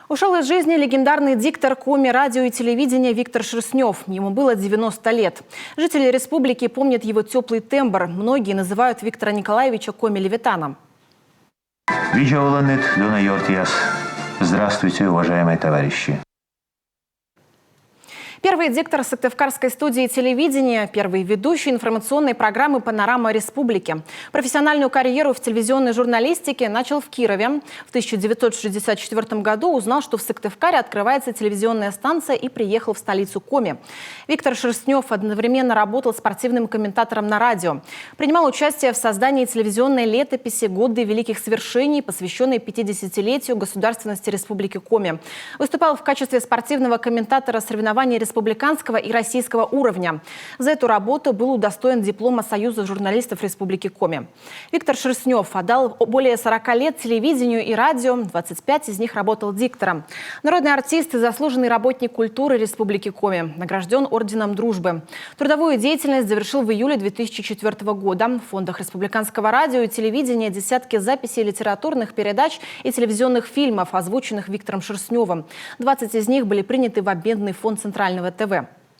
Ушел из жизни легендарный диктор Коми радио и телевидения Виктор Шерстнев. Ему было 90 лет. Жители республики помнят его теплый тембр. Многие называют Виктора Николаевича Коми Левитаном. Здравствуйте, уважаемые товарищи. Первый диктор Сыктывкарской студии телевидения, первый ведущий информационной программы «Панорама Республики». Профессиональную карьеру в телевизионной журналистике начал в Кирове. В 1964 году узнал, что в Сыктывкаре открывается телевизионная станция, и приехал в столицу Коми. Виктор Шерстнев одновременно работал спортивным комментатором на радио. Принимал участие в создании телевизионной летописи «Годы великих свершений», посвященной 50-летию государственности Республики Коми. Выступал в качестве спортивного комментатора соревнований республиканского и российского уровня. За эту работу был удостоен диплома Союза журналистов Республики Коми. Виктор Шерстнев отдал более 40 лет телевидению и радио, 25 из них работал диктором. Народный артист и заслуженный работник культуры Республики Коми, награжден орденом Дружбы. Трудовую деятельность завершил в июле 2004 года. В фондах республиканского радио и телевидения десятки записей литературных передач и телевизионных фильмов, озвученных Виктором Шерстневым. 20 из них были приняты в обменный фонд Центрального ТВ.